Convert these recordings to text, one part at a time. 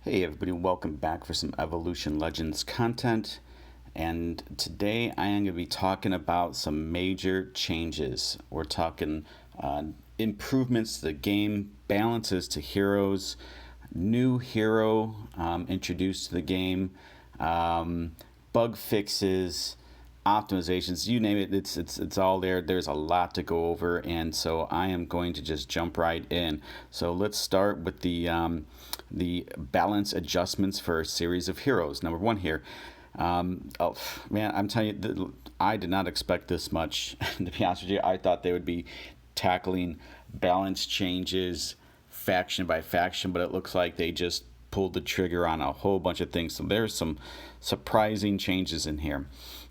Hey everybody, welcome back for some Evolution Legends content. And today I am going to be talking about some major changes. We're talking improvements to the game, balances to heroes, new hero introduced to the game, bug fixes, optimizations, you name it, it's all there. There's a lot to go over, and so I am going to just jump right in. So let's start with the balance adjustments for a series of heroes. Number one here. Oh man, I'm telling you, I did not expect this much. To be honest with you, I thought they would be tackling balance changes faction by faction, but it looks like they just pulled the trigger on a whole bunch of things. So there's some surprising changes in here.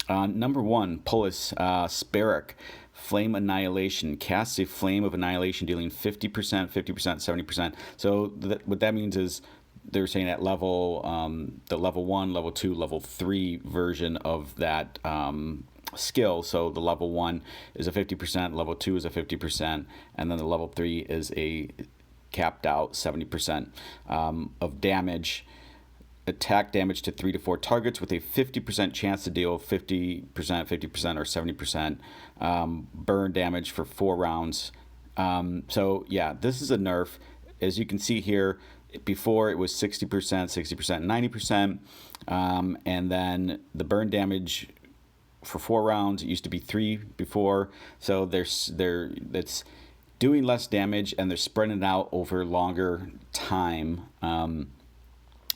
Number one, Polis Spirik, Flame Annihilation. Casts a Flame of Annihilation dealing 50%, 50%, 70%. So what that means is they're saying at level, the level 1, level 2, level 3 version of that skill. So the level 1 is a 50%, level 2 is a 50%, and then the level 3 is a capped out 70% of damage. Attack damage to 3 to 4 targets with a 50% chance to deal 50%, 50%, or 70% burn damage for 4 rounds. So yeah, this is a nerf. As you can see here, before it was 60%, 60%, 90%, and then the burn damage for 4 rounds. It used to be 3 before, so that's doing less damage, and they're spreading it out over longer time.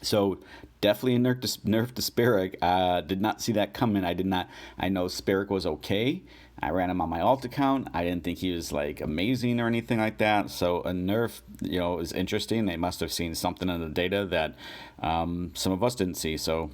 So definitely a nerf to Spirik. Did not see that coming. I know Spirik was okay. I ran him on my alt account. I didn't think he was like amazing or anything like that. So a nerf, is interesting. They must have seen something in the data that some of us didn't see. So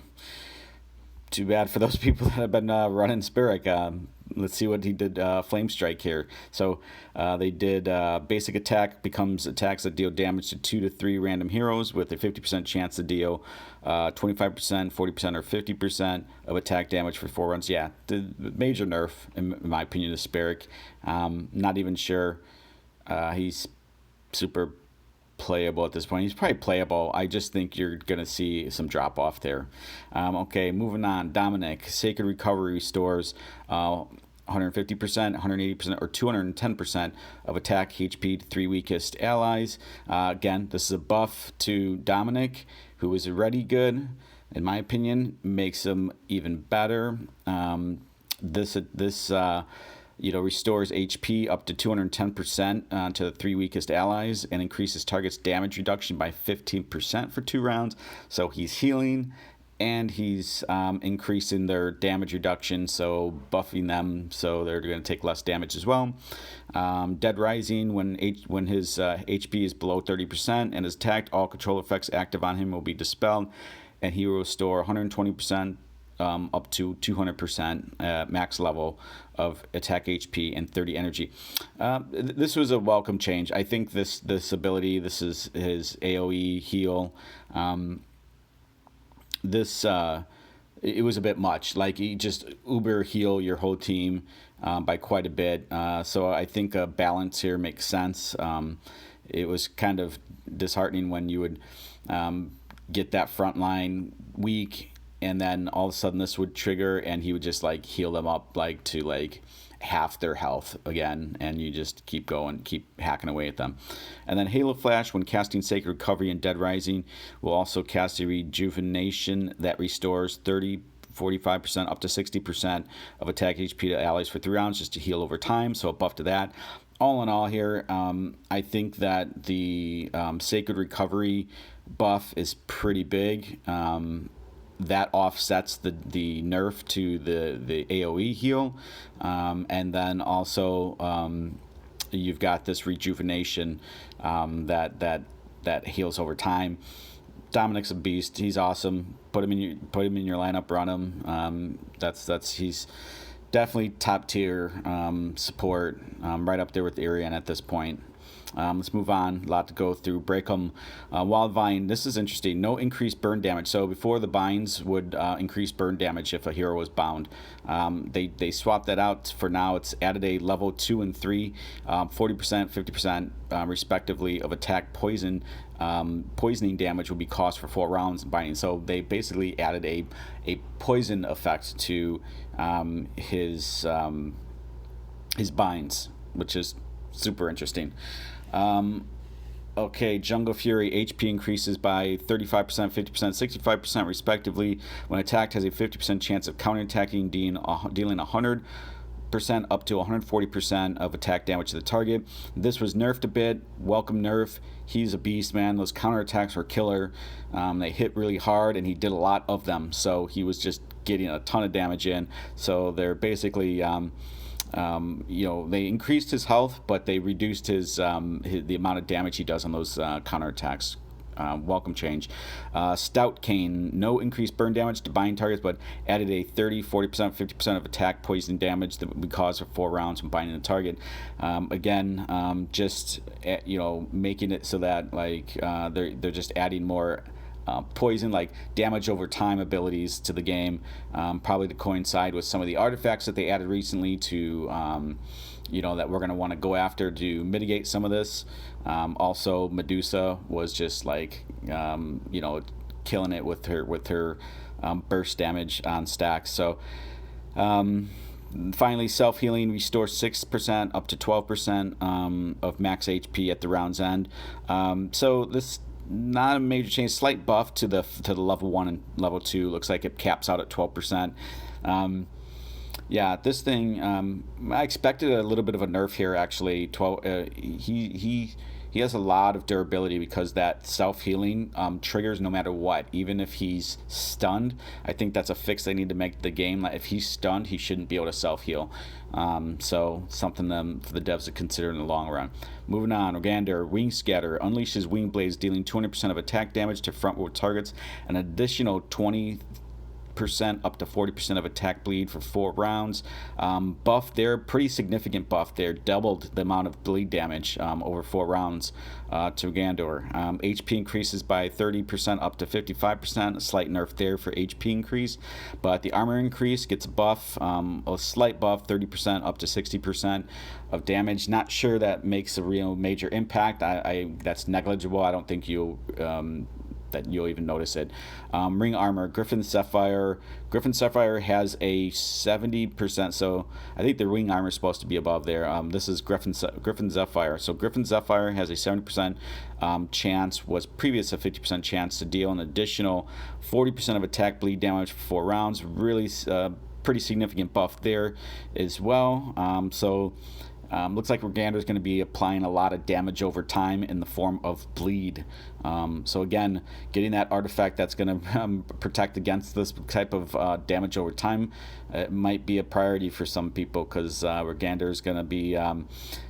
too bad for those people that have been running Spirik. Let's see what he did. Flame Strike here. So they did basic attack becomes attacks that deal damage to 2 to 3 random heroes with a 50% chance to deal 25%, 40%, or 50% of attack damage for 4 rounds. Yeah, the major nerf in my opinion to Spirik. Not even sure he's super playable at this point. He's probably playable. I just think you're going to see some drop off there. Okay, moving on. Dominic, Sacred Recovery restores 150%, 180%, or 210% of attack HP to 3 weakest allies. Again, this is a buff to Dominic, who is already good. In my opinion, makes him even better. This restores HP up to 210% to the 3 weakest allies and increases target's damage reduction by 15% for 2 rounds. So he's healing and he's increasing their damage reduction, so buffing them so they're going to take less damage as well. Dead Rising, when his HP is below 30% and is attacked, all control effects active on him will be dispelled, and he will restore 120% up to 200% max level of attack HP and 30 energy. This was a welcome change. I think this ability, this is his AoE heal. It was a bit much. Like, you just uber heal your whole team by quite a bit. So I think a balance here makes sense. It was kind of disheartening when you would get that front line weak, and then all of a sudden this would trigger and he would just like heal them up like to like half their health again, and you just keep going, keep hacking away at them. And then Halo Flash, when casting Sacred Recovery and Dead Rising, will also cast a rejuvenation that restores 45% up to 60% of attack HP to allies for 3 rounds, just to heal over time, so a buff to that. All in all here, I think that the Sacred Recovery buff is pretty big. That offsets the nerf to the AoE heal, and then also you've got this rejuvenation that heals over time. Dominic's a beast. He's awesome. Put him in your lineup. Run him. He's definitely top tier support, right up there with Irian at this point. Let's move on. A lot to go through. Breakum, Wild Vine. This is interesting. No increased burn damage. So before, the binds would increase burn damage if a hero was bound. They swapped that out. For now, it's added a level 2 and 3, 40%, 50%, respectively, of attack poison poisoning damage would be cost for 4 rounds in binding. So they basically added a poison effect to his binds, which is super interesting. Okay, Jungle Fury HP increases by 35%, 50%, 65% respectively. When attacked, has a 50% chance of counterattacking, dealing 100% up to 140% of attack damage to the target. This was nerfed a bit. Welcome nerf. He's a beast, man. Those counterattacks were killer. They hit really hard, and he did a lot of them. So he was just getting a ton of damage in. So they're basically... they increased his health, but they reduced the amount of damage he does on those counterattacks. Welcome change. Stout Cane, no increased burn damage to binding targets, but added a 30, 40%, 50% of attack poison damage that would cause for 4 rounds when binding the target. Making it so that they're just adding more poison, like damage over time abilities to the game, probably to coincide with some of the artifacts that they added recently to that we're going to want to go after to mitigate some of this. Also, Medusa was just killing it with her burst damage on stacks. So finally, self-healing restores 6% up to 12% of max HP at the round's end. So this, not a major change, slight buff to the level 1 and level 2. Looks like it caps out at 12%. This thing, I expected a little bit of a nerf here, actually. He has a lot of durability because that self-healing triggers no matter what, even if he's stunned. I think that's a fix they need to make to the game. If he's stunned, he shouldn't be able to self-heal. So something for the devs to consider in the long run. Moving on, Organder, Wing Scatter, unleashes wing blades, dealing 200% of attack damage to frontward targets, an additional 20% up to 40% of attack bleed for 4 rounds. Buff there, pretty significant buff there, doubled the amount of bleed damage over 4 rounds to Gandor. HP increases by 30% up to 55%, a slight nerf there for HP increase, but the armor increase gets a buff, a slight buff, 30% up to 60% of damage. Not sure that makes a real major impact. That's negligible. I don't think you'll even notice it. Ring armor, Griffin Sapphire. Griffin Sapphire has a 70%, so I think the ring armor is supposed to be above there. This is Griffin Sapphire. So Griffin Sapphire has a 70% chance, was previous a 50% chance to deal an additional 40% of attack bleed damage for 4 rounds. Really pretty significant buff there as well. Looks like Organder is going to be applying a lot of damage over time in the form of bleed. So again, getting that artifact that's going to protect against this type of damage over time might be a priority for some people, because Organder is going to be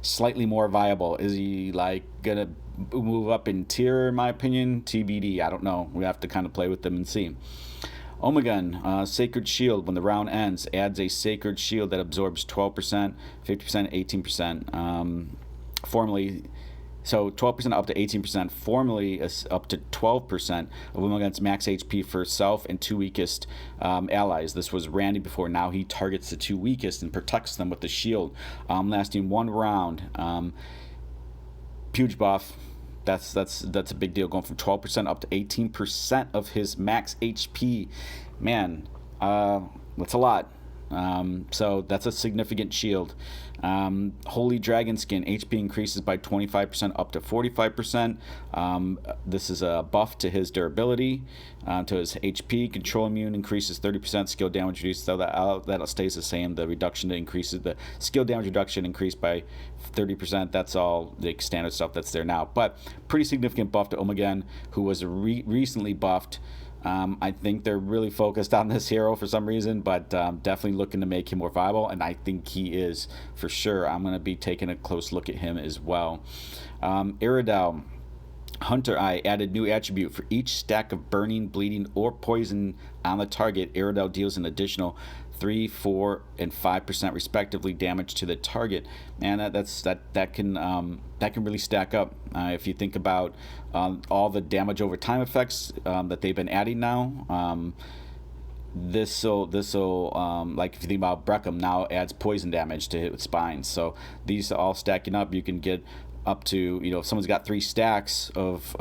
slightly more viable. Is he going to move up in tier? In my opinion, TBD. I don't know. We have to kind of play with them and see. Omegon, Sacred Shield, when the round ends, adds a Sacred Shield that absorbs 12%, 50%, 18%. Formerly, so 12% up to 18%, formerly up to 12% of Omegon's max HP for self and 2 weakest allies. This was Randy before. Now he targets the 2 weakest and protects them with the shield, lasting 1 round. Huge buff. That's a big deal, going from 12% up to 18% of his max HP. Man, that's a lot. So that's a significant shield. Holy Dragon Skin, HP increases by 25% up to 45%. This is a buff to his durability, to his HP. Control immune increases 30%. Skill damage reduced, so that stays the same. The reduction increases, the skill damage reduction increased by 30%. That's all the standard stuff that's there now. But pretty significant buff to Omegon, who was recently buffed. I think they're really focused on this hero for some reason, but definitely looking to make him more viable, and I think he is for sure. I'm going to be taking a close look at him as well. Iridal, Hunter Eye, added new attribute. For each stack of burning, bleeding, or poison on the target, Iridal deals an additional 3, 4, and 5% respectively damage to the target. Man, that can really stack up. If you think about all the damage over time effects that they've been adding now, this'll like if you think about Breckham, now adds poison damage to hit with spines. So these are all stacking up. You can get up to, if someone's got 3 stacks of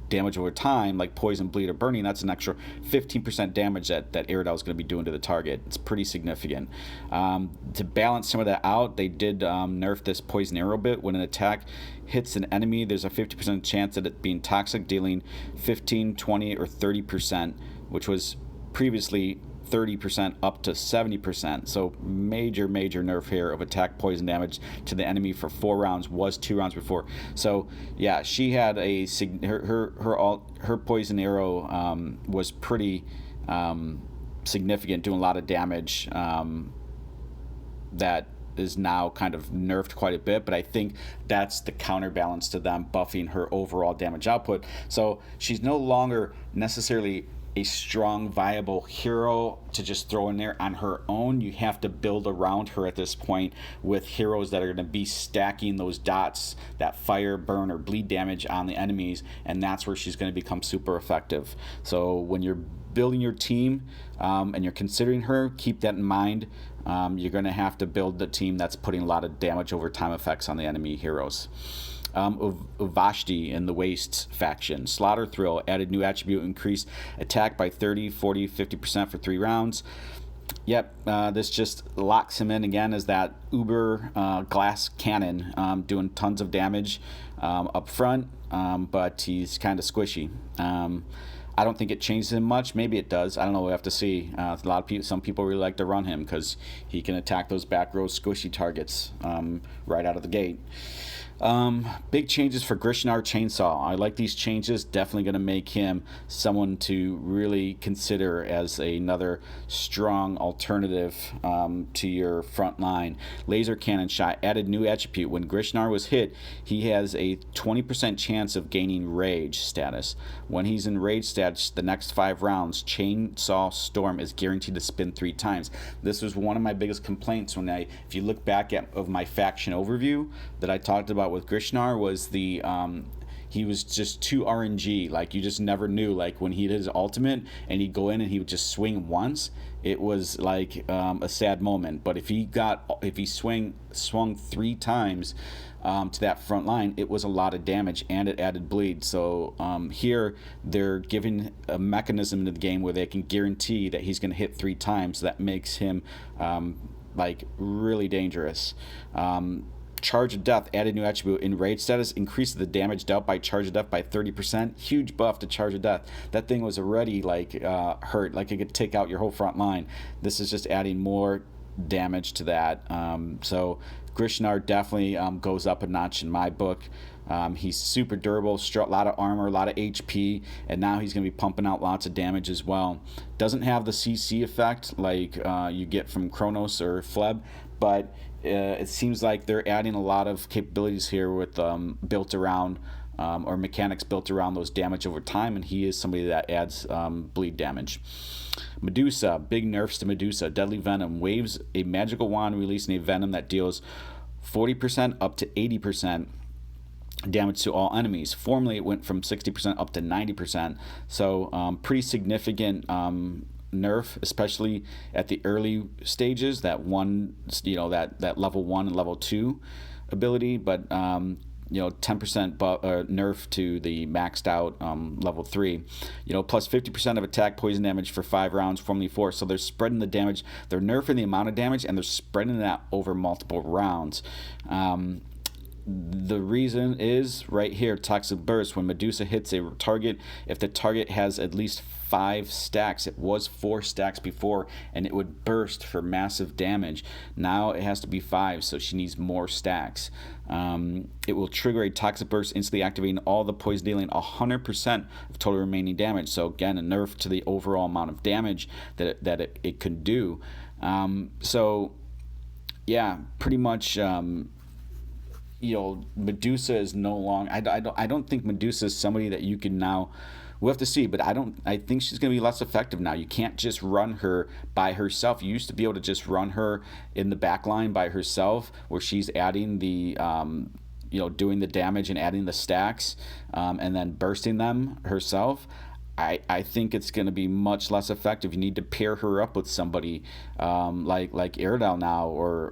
damage over time, like poison, bleed, or burning, that's an extra 15% damage that Aerodel is going to be doing to the target. It's pretty significant. To balance some of that out, they did nerf this poison arrow bit. When an attack hits an enemy, there's a 50% chance of it being toxic, dealing 15, 20, or 30%, which was previously 30% up to 70%. So major nerf here of attack poison damage to the enemy for 4 rounds, was 2 rounds before. So yeah, she had her poison arrow was pretty significant, doing a lot of damage. That is now kind of nerfed quite a bit, but I think that's the counterbalance to them buffing her overall damage output. So she's no longer necessarily a strong, viable hero to just throw in there on her own. You have to build around her at this point with heroes that are going to be stacking those dots, that fire, burn, or bleed damage on the enemies, and that's where she's going to become super effective. So when you're building your team and you're considering her, keep that in mind. You're going to have to build the team that's putting a lot of damage over time effects on the enemy heroes. Vashti in the Waste faction. Slaughter Thrill added new attribute, increased attack by 30, 40, 50% for 3 rounds. Yep, this just locks him in again as that uber glass cannon, doing tons of damage up front, but he's kind of squishy. I don't think it changes him much. Maybe it does. I don't know. We have to see. A lot of people, some people really like to run him because he can attack those back row squishy targets right out of the gate. Big changes for Grishnar Chainsaw. I like these changes. Definitely going to make him someone to really consider as another strong alternative to your front line. Laser Cannon Shot added new attribute. When Grishnar was hit, he has a 20% chance of gaining Rage status. When he's in Rage status, the next 5 rounds, Chainsaw Storm is guaranteed to spin 3 times. This was one of my biggest complaints if you look back of my faction overview that I talked about with Grishnar, was he was just too RNG. Like, you just never knew. Like, when he did his ultimate and he'd go in and he would just swing once, it was like a sad moment. But if he swung 3 times to that front line, it was a lot of damage and it added bleed. So here they're giving a mechanism to the game where they can guarantee that he's going to hit 3 times. That makes him like really dangerous. Charge of Death added new attribute. In Rage status, increased the damage dealt by Charge of Death by 30%. Huge buff to Charge of Death. That thing was already like hurt, like it could take out your whole front line. This is just adding more damage to that. So Grishnar definitely goes up a notch in my book. He's super durable, a lot of armor, a lot of HP, and now he's going to be pumping out lots of damage as well. Doesn't have the CC effect like you get from Kronos or Fleb, but it seems like they're adding a lot of capabilities here with built around or mechanics built around those damage over time, and he is somebody that adds bleed damage. Medusa, big nerfs to Medusa. Deadly Venom waves a magical wand releasing a venom that deals 40% up to 80% damage to all enemies. Formerly it went from 60% up to 90%, so pretty significant nerf, especially at the early stages, that that level 1 and level 2 ability, but 10% nerf to the maxed out level 3, plus 50% of attack poison damage for 5 rounds, formerly 4. So they're spreading the damage, they're nerfing the amount of damage, and they're spreading that over multiple rounds. The reason is right here, Toxic Burst. When Medusa hits a target, if the target has at least 5 stacks, it was 4 stacks before, and it would burst for massive damage. Now it has to be 5, so she needs more stacks. It will trigger a Toxic Burst, instantly activating all the poison, dealing 100% of total remaining damage. So again, a nerf to the overall amount of damage that it can do. So yeah, pretty much. Medusa is no longer. I don't think Medusa is somebody that you can now. We'll have to see, but I think she's going to be less effective now. You can't just run her by herself. You used to be able to just run her in the back line by herself, where she's adding the doing the damage and adding the stacks, and then bursting them herself. I think it's going to be much less effective. You need to pair her up with somebody like Aerodel now or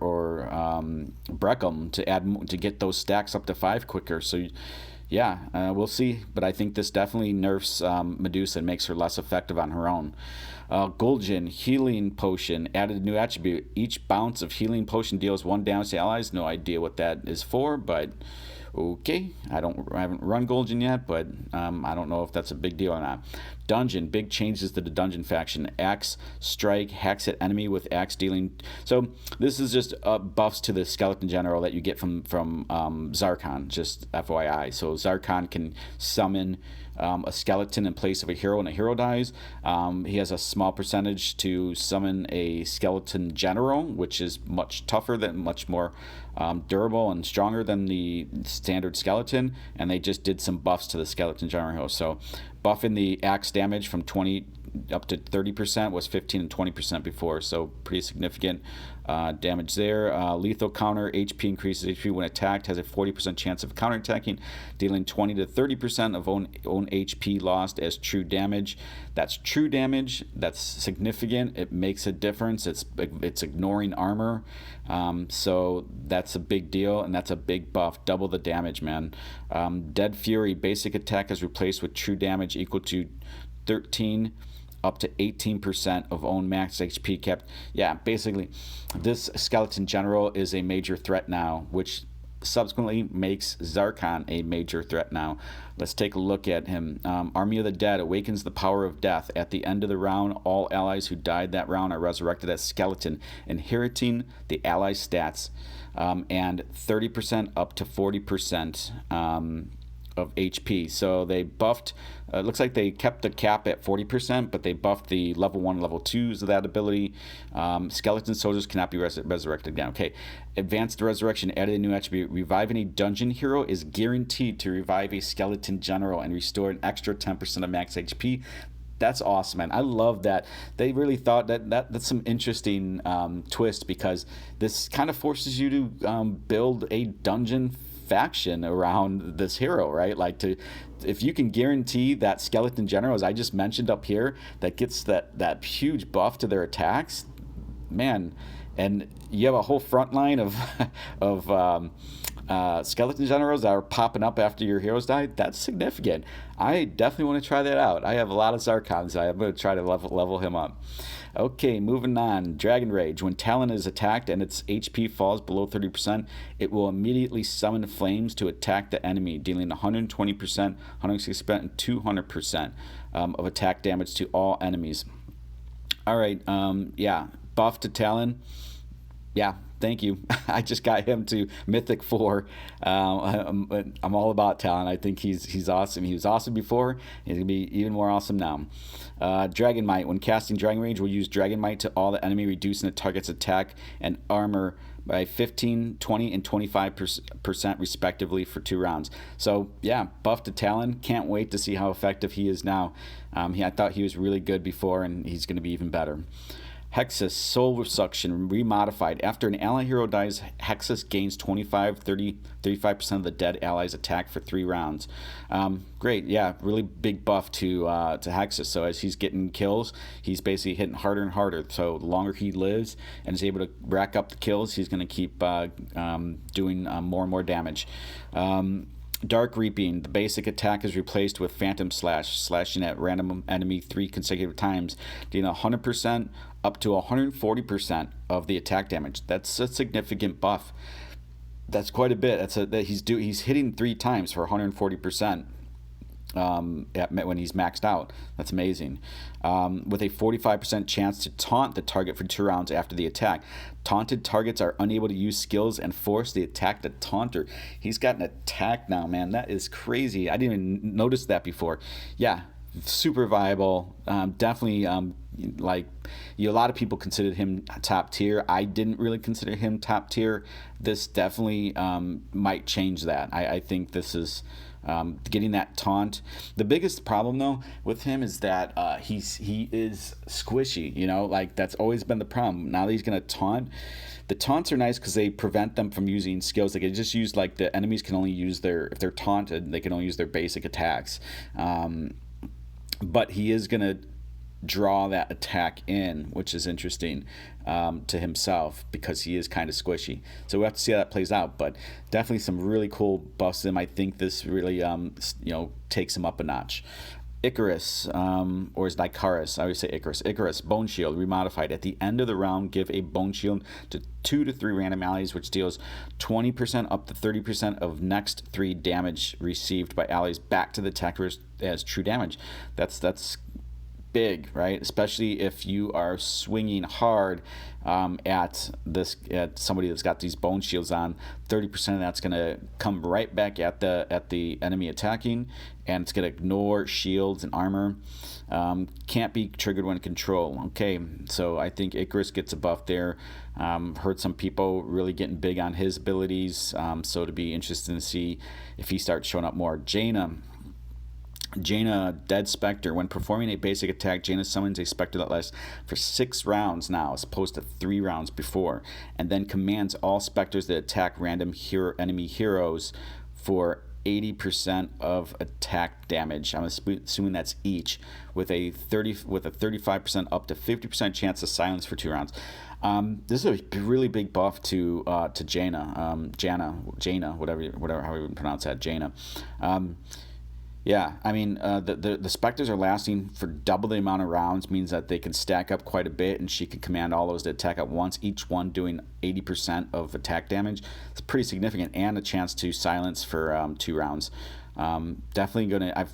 Breckham to get those stacks up to 5 quicker. So Yeah, we'll see. But I think this definitely nerfs Medusa and makes her less effective on her own. Gul'jin, Healing Potion, added a new attribute. Each bounce of Healing Potion deals 1 damage to allies. No idea what that is for, but okay. I haven't run Gul'jin yet, but I don't know if that's a big deal or not. Dungeon, big changes to the dungeon faction. Axe strike, hacks at enemy with axe dealing. So this is just buffs to the skeleton general that you get from Zarkon. Just FYI. So Zarkon can summon a skeleton in place of a hero, and a hero dies. He has a small percentage to summon a skeleton general, which is much tougher, much more durable and stronger than the standard skeleton. And they just did some buffs to the skeleton general. So buffing the axe damage from 20 up to 30% was 15 and 20% before, so pretty significant damage there. Lethal counter, HP increases HP when attacked, has a 40% chance of counterattacking, dealing 20 to 30% of own HP lost as true damage. That's true damage. That's significant. It makes a difference. It's ignoring armor, so that's a big deal, and that's a big buff. Double the damage, man. Dead Fury, basic attack is replaced with true damage equal to 13 up to 18% of own max HP kept. Yeah, basically, this skeleton general is a major threat now, which subsequently makes Zarkon a major threat now. Let's take a look at him. Army of the Dead awakens the power of death. At the end of the round, all allies who died that round are resurrected as skeleton, inheriting the allies' stats, and 30% up to 40%. Of HP. So they buffed, looks like they kept the cap at 40%, but they buffed the level 1 level 2s of that ability. Skeleton soldiers cannot be resurrected again. Okay, advanced resurrection, added a new attribute. Revive any dungeon hero is guaranteed to revive a skeleton general and restore an extra 10% of max HP. That's awesome, man. I love that. They really thought that's some interesting twist, because this kind of forces you to build a dungeon faction around this hero, right? Like, if you can guarantee that skeleton general, as I just mentioned up here, that gets that huge buff to their attacks, man, and you have a whole front line of skeleton generals that are popping up after your heroes die, that's significant. I definitely want to try that out. I have a lot of Zarkons, so I'm going to try to level him up. Okay, moving on. Dragon Rage. When Talon is attacked and its HP falls below 30%, it will immediately summon flames to attack the enemy, dealing 120%, 160%, and 200% of attack damage to all enemies. All right, yeah, buff to Talon. Yeah, thank you. I just got him to Mythic 4. I'm all about Talon. I think he's awesome. He was awesome before. He's going to be even more awesome now. Dragon Might. When casting Dragon Rage, we'll use Dragon Might to all the enemy, reducing the target's attack and armor by 15, 20, and 25% respectively for 2 rounds. So, yeah, buff to Talon. Can't wait to see how effective he is now. I thought he was really good before, and he's going to be even better. Hexus, Soul Suction, remodified. After an ally hero dies, Hexus gains 25, 30, 35% of the dead ally's attack for 3 rounds. Great, yeah, really big buff to Hexus. So as he's getting kills, he's basically hitting harder and harder. So the longer he lives and is able to rack up the kills, he's going to keep doing more and more damage. Dark Reaping, the basic attack is replaced with Phantom Slash, slashing at random enemy 3 consecutive times, dealing 100% up to 140% of the attack damage. That's a significant buff. That's quite a bit. He's hitting 3 times for 140%. When he's maxed out. That's amazing. With a 45% chance to taunt the target for 2 rounds after the attack. Taunted targets are unable to use skills and force the attack the taunter. He's got an attack now, man. That is crazy. I didn't even notice that before. Yeah, super viable. Definitely, a lot of people considered him top tier. I didn't really consider him top tier. This definitely might change that. I think this is getting that taunt. The biggest problem though with him is that he is squishy. That's always been the problem. Now that he's gonna taunt, the taunts are nice because they prevent them from using skills. They can just use the enemies can only use if they're taunted, they can only use their basic attacks. But he is gonna draw that attack in, which is interesting to himself because he is kind of squishy. So we'll have to see how that plays out. But definitely some really cool buffs to him. I think this really takes him up a notch. Icarus, or is Icarus? I always say Icarus. Icarus, Bone Shield, remodified. At the end of the round, give a Bone Shield to 2 to 3 random allies, which deals 20% up to 30% of next 3 damage received by allies back to the attacker as true damage. That's big, right? Especially if you are swinging hard at somebody that's got these bone shields on. 30% of that's going to come right back at the enemy attacking, and it's going to ignore shields and armor. Can't be triggered when in control. Okay, so I think Icarus gets a buff there. Heard some people really getting big on his abilities, so to be interesting to see if he starts showing up more. Jaina, Dead Spectre. When performing a basic attack, Jaina summons a Spectre that lasts for 6 rounds now, as opposed to 3 rounds before, and then commands all Spectres that attack random enemy heroes for 80% of attack damage. I'm assuming that's each, with a 35% up to 50% chance of silence for 2 rounds. This is a really big buff to Jaina, Jaina, whatever how we would pronounce that, Jaina. Yeah, I mean, the Spectres are lasting for double the amount of rounds, means that they can stack up quite a bit, and she can command all those to attack at once, each one doing 80% of attack damage. It's pretty significant, and a chance to silence for 2 rounds. Definitely gonna. I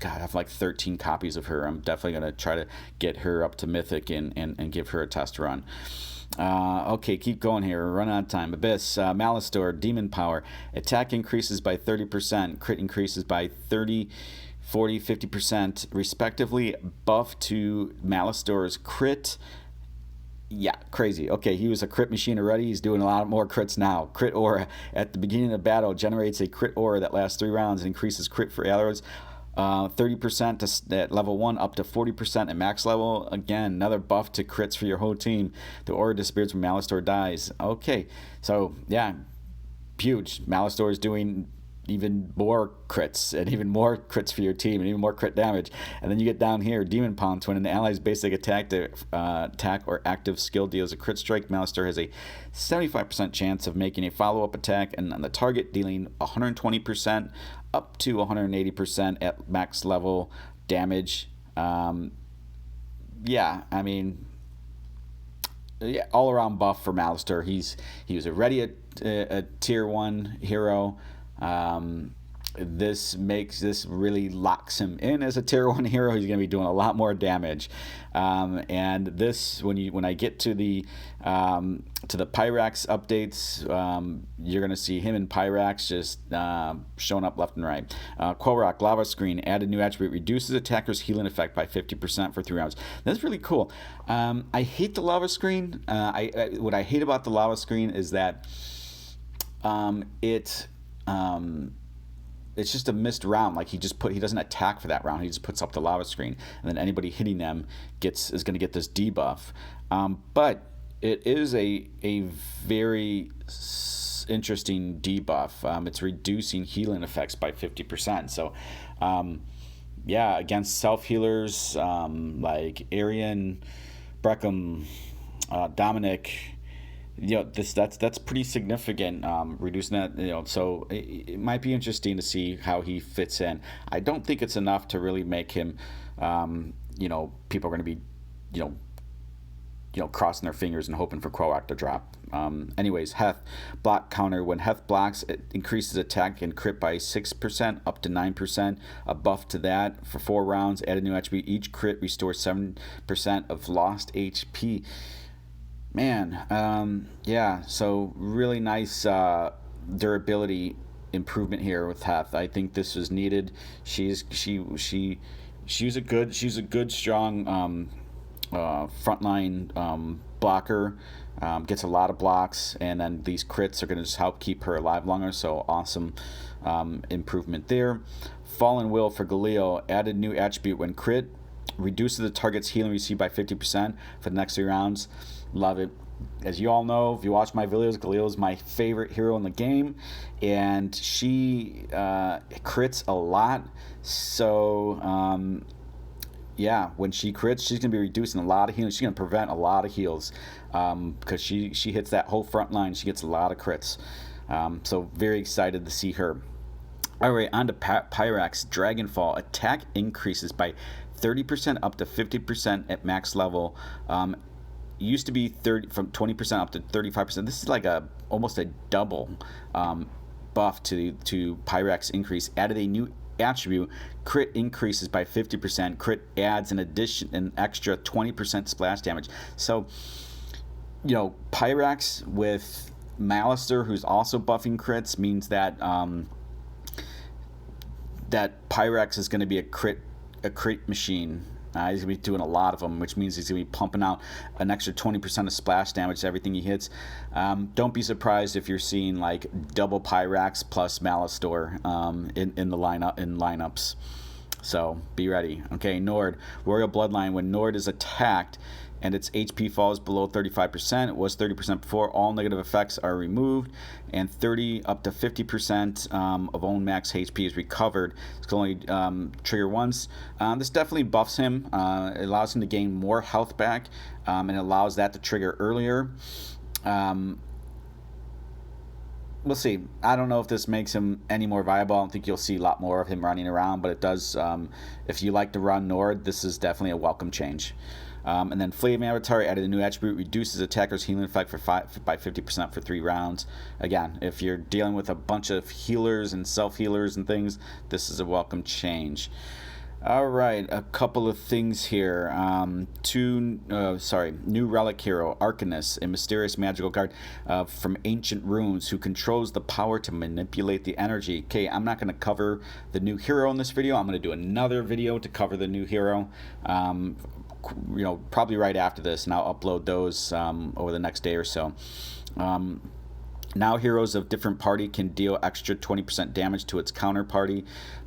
have like 13 copies of her. I'm definitely gonna try to get her up to Mythic and give her a test run. Okay, keep going here. We're running out of time. Abyss, Malastor, Demon Power. Attack increases by 30%. Crit increases by 30, 40, 50%, respectively. Buff to Malastor's crit. Yeah, crazy. Okay, he was a crit machine already. He's doing a lot more crits now. Crit aura. At the beginning of battle, generates a crit aura that lasts 3 rounds and increases crit for arrows. 30% at level 1, up to 40% at max level. Again, another buff to crits for your whole team. The aura disappears when Malastor dies. Okay, so yeah, huge. Malastor is doing even more crits, and even more crits for your team, and even more crit damage. And then you get down here, Demon Pounce. When an ally's basic attack or active skill deals a crit strike, Malastor has a 75% chance of making a follow-up attack, and on the target dealing 120% up to 180% at max level damage. Yeah, I mean, yeah, all around buff for Malastor. He was already a tier 1 hero. This really locks him in as a tier 1 hero. He's going to be doing a lot more damage. And this, when I get to the Pyrax updates, you're going to see him and Pyrax just showing up left and right. Quillrock, Lava Screen, added new attribute, reduces attacker's healing effect by 50% for 3 rounds. That's really cool. I hate the Lava Screen. What I hate about the Lava Screen is that it's just a missed round. Like he doesn't attack for that round. He just puts up the Lava Screen, and then anybody hitting them is going to get this debuff. But it is a very interesting debuff. It's reducing healing effects by 50%. So, yeah, against self healers like Arian, Breckham, Dominic. That's pretty significant, reducing that. So it might be interesting to see how he fits in. I don't think it's enough to really make him. People are going to be, crossing their fingers and hoping for Quillrock to drop. Anyways, Heth block counter. When Heth blocks, it increases attack and crit by 6% up to 9%. A buff to that for 4 rounds. Add a new attribute. Each crit restores 7% of lost HP. Man, yeah, so really nice durability improvement here with Heth. I think this was needed. She's a good strong frontline blocker. Gets a lot of blocks, and then these crits are going to just help keep her alive longer. So awesome improvement there. Fallen Will for Galio, added new attribute. When crit, reduces the target's healing received by 50% for the next 3 rounds. Love it. As you all know, if you watch my videos, Galio is my favorite hero in the game, and she crits a lot. So yeah, when she crits, she's going to be reducing a lot of healing. She's going to prevent a lot of heals because she hits that whole front line. She gets a lot of crits. So very excited to see her. All right, on to Pyrax. Dragonfall. Attack increases by 30% up to 50% at max level. Used to be 30 from 20% up to 35%. This is like almost a double buff to Pyrax increase. Added a new attribute. Crit increases by 50%. Crit adds an extra 20% splash damage. So, Pyrax with Malister, who's also buffing crits, means that that Pyrax is going to be a crit machine. He's going to be doing a lot of them, which means he's going to be pumping out an extra 20% of splash damage to everything he hits. Don't be surprised if you're seeing like double Pyrax plus Malistor in the lineups. So be ready. Okay, Nord. Royal Bloodline. When Nord is attacked and its HP falls below 35%, it was 30% before, all negative effects are removed, and 30 up to 50% of own max HP is recovered. It's only trigger once. This definitely buffs him. It allows him to gain more health back, and it allows that to trigger earlier. We'll see. I don't know if this makes him any more viable. I don't think you'll see a lot more of him running around, but it does. If you like to run Nord, this is definitely a welcome change. And then Flame Avatar added a new attribute, reduces attackers' healing effect by 50% for 3 rounds. Again, if you're dealing with a bunch of healers and self-healers and things, this is a welcome change. All right, a couple of things here. New relic hero, Arcanus, a mysterious magical card from Ancient Runes who controls the power to manipulate the energy. Okay, I'm not going to cover the new hero in this video. I'm going to do another video to cover the new hero. Probably right after this, and I'll upload those over the next day or so. Now heroes of different party can deal extra 20% damage to its counterparty.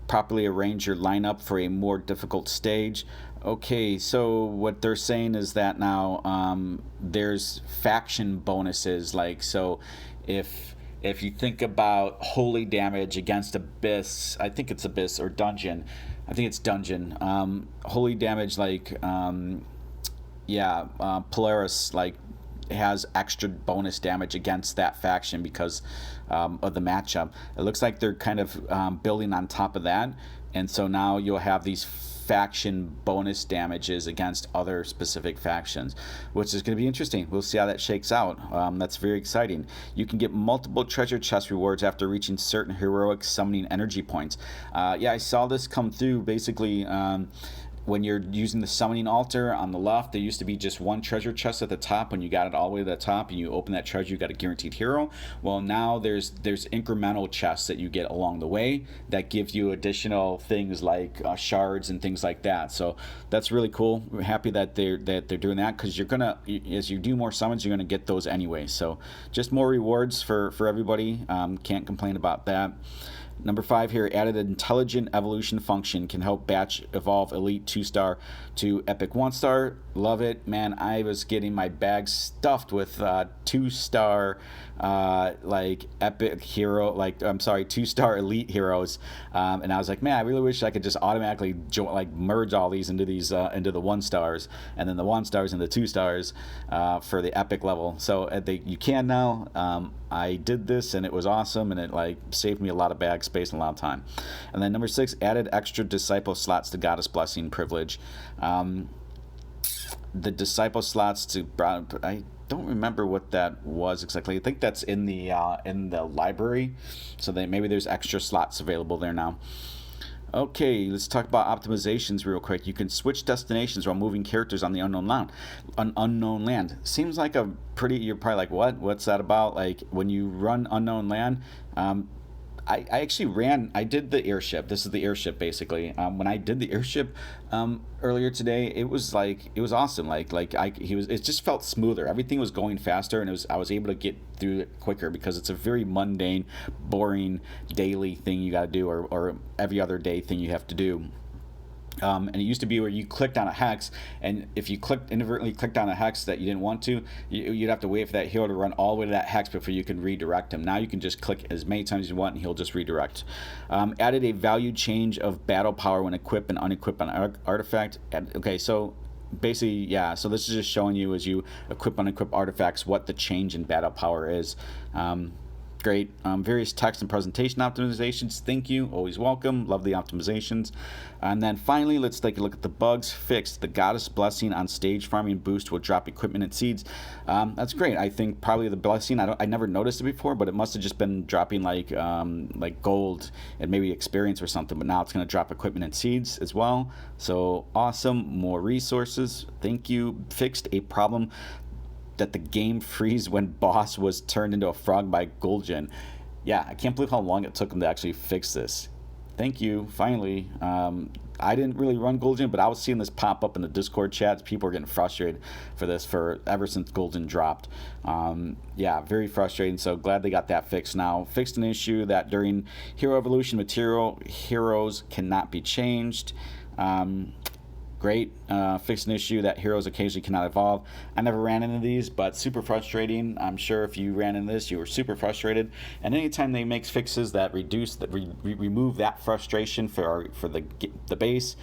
Properly arrange your lineup for a more difficult stage. Okay, so what they're saying is that now there's faction bonuses. Like, so if you think about holy damage against Abyss, I think it's Abyss or Dungeon. I think it's Dungeon. Holy damage, like, Polaris, like, has extra bonus damage against that faction because of the matchup. It looks like they're kind of building on top of that, and so now you'll have these faction bonus damages against other specific factions, which is going to be interesting. We'll see how that shakes out. That's very exciting. You can get multiple treasure chest rewards after reaching certain heroic summoning energy points. I saw this come through basically. When you're using the summoning altar on the left, there used to be just one treasure chest at the top. When you got it all the way to the top and you open that treasure, you got a guaranteed hero. Well, now there's incremental chests that you get along the way that give you additional things like shards and things like that. So that's really cool. We're happy that they're doing that, because you're gonna, as you do more summons, you're gonna get those anyway. So just more rewards for everybody. Can't complain about that. Number 5 here, added an intelligent evolution function, can help batch evolve elite 2-star to epic 1-star. Love it, man. I was getting my bag stuffed with 2-star like epic hero, like, I'm sorry, 2-star elite heroes, and I was like, man, I really wish I could just automatically merge all these into the 1-stars, and then the 1-stars and the 2-stars for the epic level. So you can now. I did this and it was awesome, and it like saved me a lot of bag space and a lot of time. And then number 6, added extra disciple slots to Goddess Blessing privilege. The disciple slots to I don't remember what that was exactly. I think that's in the library, so maybe there's extra slots available there now. Okay, let's talk about optimizations real quick. You can switch destinations while moving characters on the unknown land. Seems like you're probably like, what's that about? Like, when you run unknown land, I did the airship. This is the airship basically. When I did the airship earlier today, it was awesome. It just felt smoother. Everything was going faster, and I was able to get through it quicker, because it's a very mundane, boring daily thing you got to do, or every other day thing you have to do. And it used to be where you clicked on a hex, and if you inadvertently clicked on a hex that you didn't want to, you'd have to wait for that hero to run all the way to that hex before you can redirect him. Now you can just click as many times as you want, and he'll just redirect. Added a value change of battle power when equipped and unequipped an artifact. Okay, so basically, yeah, so this is just showing you as you equip unequip artifacts what the change in battle power is. Great. Various text and presentation optimizations. Thank you. Always welcome. Love the optimizations. And then finally, let's take a look at the bugs. Fixed. The Goddess Blessing on stage farming boost will drop equipment and seeds. That's great. I think probably the blessing, I never noticed it before, but it must have just been dropping like gold and maybe experience or something. But now it's going to drop equipment and seeds as well. So awesome. More resources. Thank you. Fixed a problem that the game freeze when boss was turned into a frog by Gul'jen. Yeah, I can't believe how long it took them to actually fix this. Thank you, finally. I didn't really run Gul'jen, but I was seeing this pop up in the Discord chats. People are getting frustrated for this ever since Gul'jen dropped. Yeah, very frustrating. So glad they got that fixed now. Fixed an issue that during Hero Evolution material, heroes cannot be changed. Great. Fixed an issue that heroes occasionally cannot evolve. I never ran into these, but super frustrating. I'm sure if you ran into this, you were super frustrated. And anytime they make fixes that remove that frustration for the base,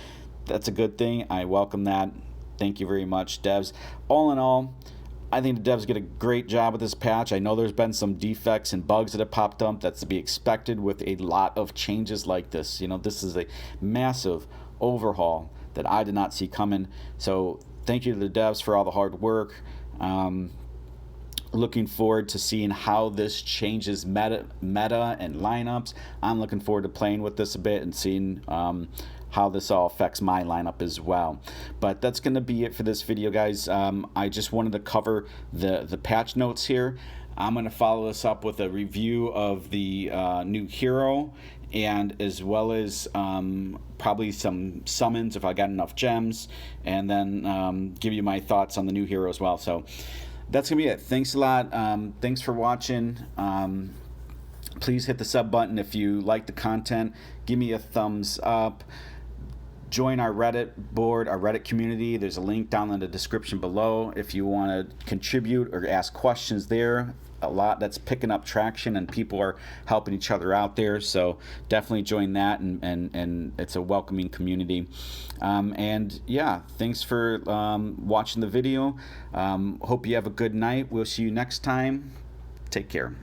that's a good thing. I welcome that. Thank you very much, devs. All in all, I think the devs get a great job with this patch. I know there's been some defects and bugs that have popped up. That's to be expected with a lot of changes like this. You know, this is a massive overhaul that I did not see coming. So thank you to the devs for all the hard work. Looking forward to seeing how this changes meta and lineups. I'm looking forward to playing with this a bit and seeing how this all affects my lineup as well. But that's going to be it for this video, guys. I just wanted to cover the patch notes here. I'm going to follow this up with a review of the new hero, and as well as probably some summons if I got enough gems, and then give you my thoughts on the new hero as well. So that's gonna be it. Thanks a lot. Thanks for watching. Please hit the sub button if you like the content. Give me a thumbs up. Join our Reddit board, our Reddit community. There's a link down in the description below if you want to contribute or ask questions there. A lot that's picking up traction, and people are helping each other out there, so definitely join that, and it's a welcoming community. And yeah, thanks for watching the video. Hope you have a good night. We'll see you next time. Take care.